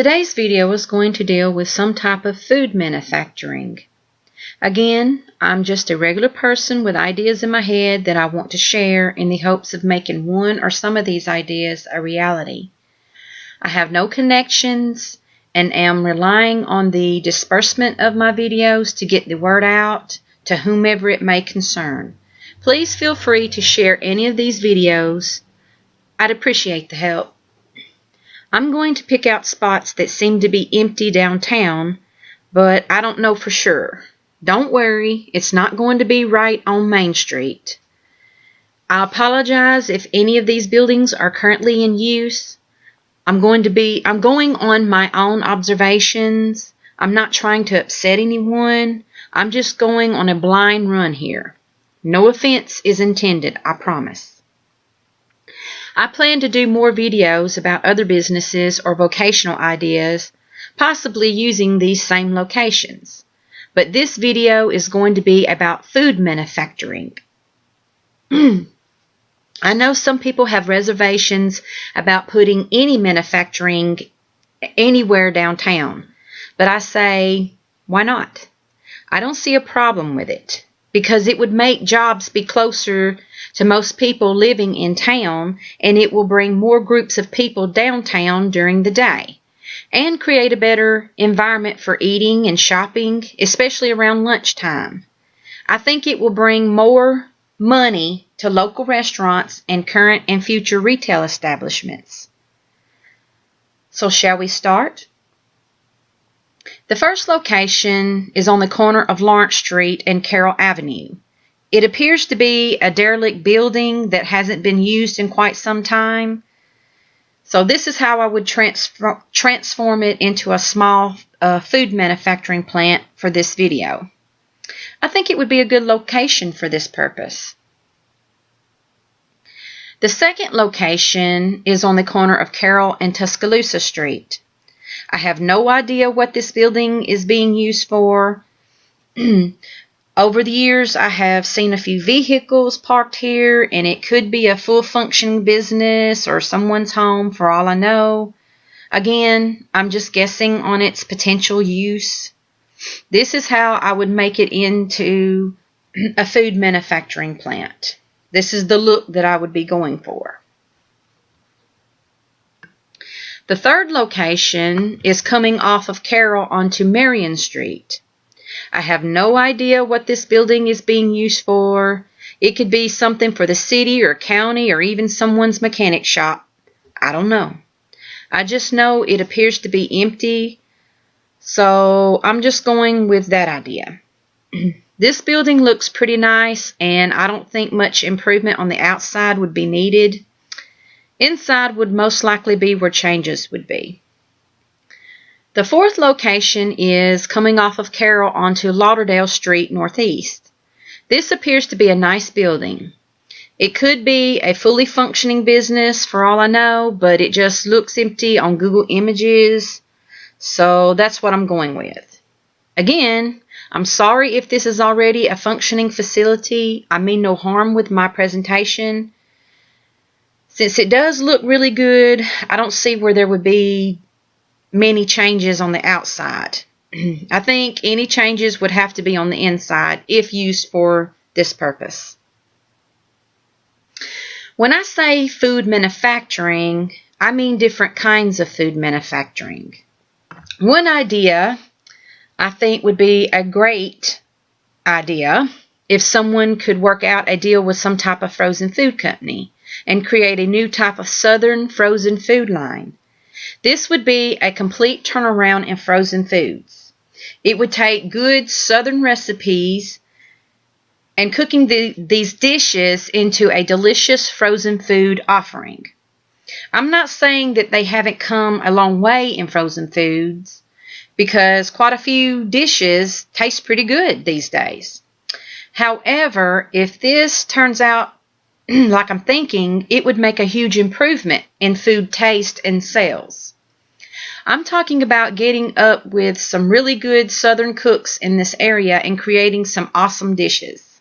Today's video is going to deal with some type of food manufacturing. Again, I'm just a regular person with ideas in my head that I want to share in the hopes of making one or some of these ideas a reality. I have no connections and am relying on the disbursement of my videos to get the word out to whomever it may concern. Please feel free to share any of these videos. I'd appreciate the help. I'm going to pick out spots that seem to be empty downtown, but I don't know for sure. Don't worry, it's not going to be right on Main Street. I apologize if any of these buildings are currently in use. I'm going on my own observations. I'm not trying to upset anyone. I'm just going on a blind run here. No offense is intended, I promise. I plan to do more videos about other businesses or vocational ideas, possibly using these same locations. But this video is going to be about food manufacturing. I know some people have reservations about putting any manufacturing anywhere downtown, but I say, why not? I don't see a problem with it, because it would make jobs be closer to most people living in town, and it will bring more groups of people downtown during the day, and create a better environment for eating and shopping, especially around lunchtime. I think it will bring more money to local restaurants and current and future retail establishments. So shall we start? The first location is on the corner of Lawrence Street and Carroll Avenue. It appears to be a derelict building that hasn't been used in quite some time. So this is how I would transform it into a small food manufacturing plant for this video. I think it would be a good location for this purpose. The second location is on the corner of Carroll and Tuscaloosa Street. I have no idea what this building is being used for. Over the years, I have seen a few vehicles parked here, and it could be a full-functioning business or someone's home for all I know. Again, I'm just guessing on its potential use. This is how I would make it into a food manufacturing plant. This is the look that I would be going for. The third location is coming off of Carroll onto Marion Street. I have no idea what this building is being used for. It could be something for the city or county or even someone's mechanic shop. I don't know. I just know it appears to be empty, so I'm just going with that idea. This building looks pretty nice, and I don't think much improvement on the outside would be needed. Inside would most likely be where changes would be. The fourth location is coming off of Carroll onto Lauderdale Street Northeast. This appears to be a nice building. It could be a fully functioning business for all I know, but it just looks empty on Google Images, so that's what I'm going with. Again, I'm sorry if this is already a functioning facility. I mean no harm with my presentation. Since it does look really good, I don't see where there would be many changes on the outside. I think any changes would have to be on the inside if used for this purpose. When I say food manufacturing, I mean different kinds of food manufacturing. One idea I think would be a great idea if someone could work out a deal with some type of frozen food company and create a new type of southern frozen food line. This would be a complete turnaround in frozen foods. It would take good southern recipes and cooking these dishes into a delicious frozen food offering. I'm not saying that they haven't come a long way in frozen foods, because quite a few dishes taste pretty good these days. However, if this turns out like I'm thinking, it would make a huge improvement in food taste and sales. I'm talking about getting up with some really good southern cooks in this area and creating some awesome dishes.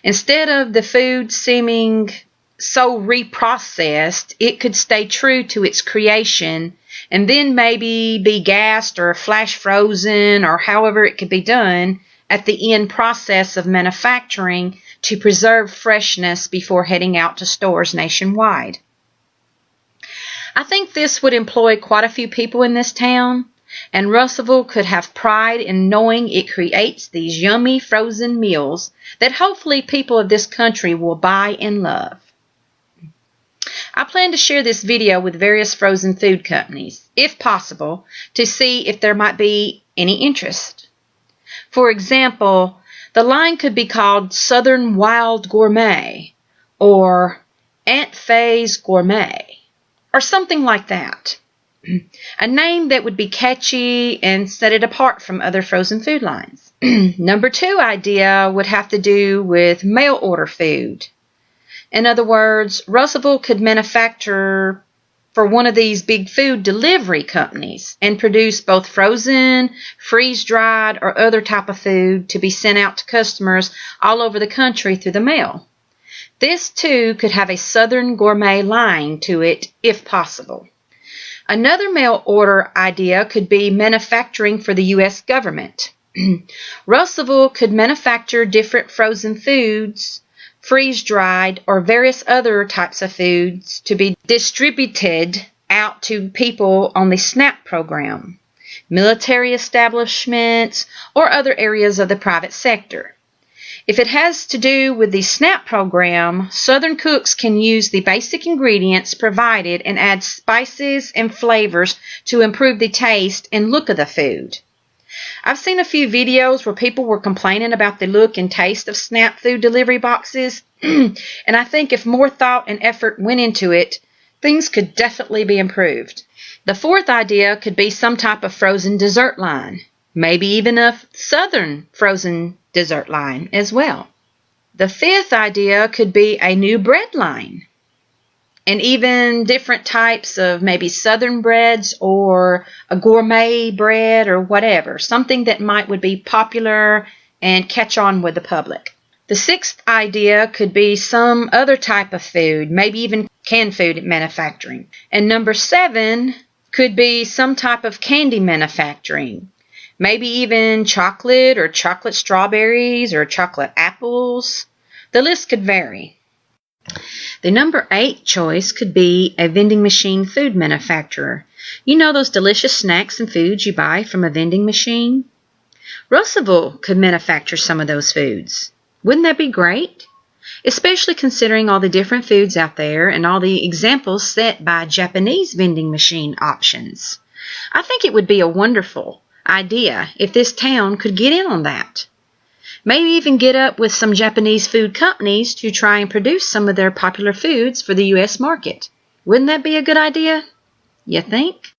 Instead of the food seeming so reprocessed, it could stay true to its creation and then maybe be gassed or flash frozen or however it could be done at the end process of manufacturing to preserve freshness before heading out to stores nationwide. I think this would employ quite a few people in this town, and Russellville could have pride in knowing it creates these yummy frozen meals that hopefully people of this country will buy and love. I plan to share this video with various frozen food companies, if possible, to see if there might be any interest. For example, the line could be called Southern Wild Gourmet or Aunt Faye's Gourmet or something like that. A name that would be catchy and set it apart from other frozen food lines. Number 2 idea would have to do with mail order food. In other words, Russellville could manufacture for one of these big food delivery companies and produce both frozen, freeze-dried, or other type of food to be sent out to customers all over the country through the mail. This too could have a Southern Gourmet line to it if possible. Another mail order idea could be manufacturing for the U.S. government. Russellville could manufacture different frozen foods, freeze-dried, or various other types of foods to be distributed out to people on the SNAP program, military establishments, or other areas of the private sector. If it has to do with the SNAP program, Southern cooks can use the basic ingredients provided and add spices and flavors to improve the taste and look of the food. I've seen a few videos where people were complaining about the look and taste of SNAP food delivery boxes, and I think if more thought and effort went into it, things could definitely be improved. The 4th idea could be some type of frozen dessert line, maybe even a Southern frozen dessert line as well. The 5th idea could be a new bread line, and even different types of maybe Southern breads or a gourmet bread or whatever, something that would be popular and catch on with the public. The 6th idea could be some other type of food, maybe even canned food manufacturing. And number 7 could be some type of candy manufacturing, maybe even chocolate or chocolate strawberries or chocolate apples. The list could vary. The number 8 choice could be a vending machine food manufacturer. You know those delicious snacks and foods you buy from a vending machine? Russellville could manufacture some of those foods. Wouldn't that be great? Especially considering all the different foods out there and all the examples set by Japanese vending machine options. I think it would be a wonderful idea if this town could get in on that. Maybe even get up with some Japanese food companies to try and produce some of their popular foods for the U.S. market. Wouldn't that be a good idea? You think?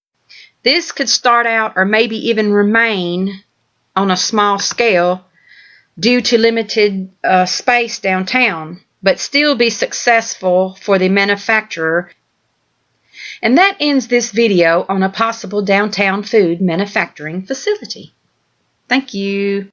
This could start out or maybe even remain on a small scale due to limited space downtown, but still be successful for the manufacturer. And that ends this video on a possible downtown food manufacturing facility. Thank you.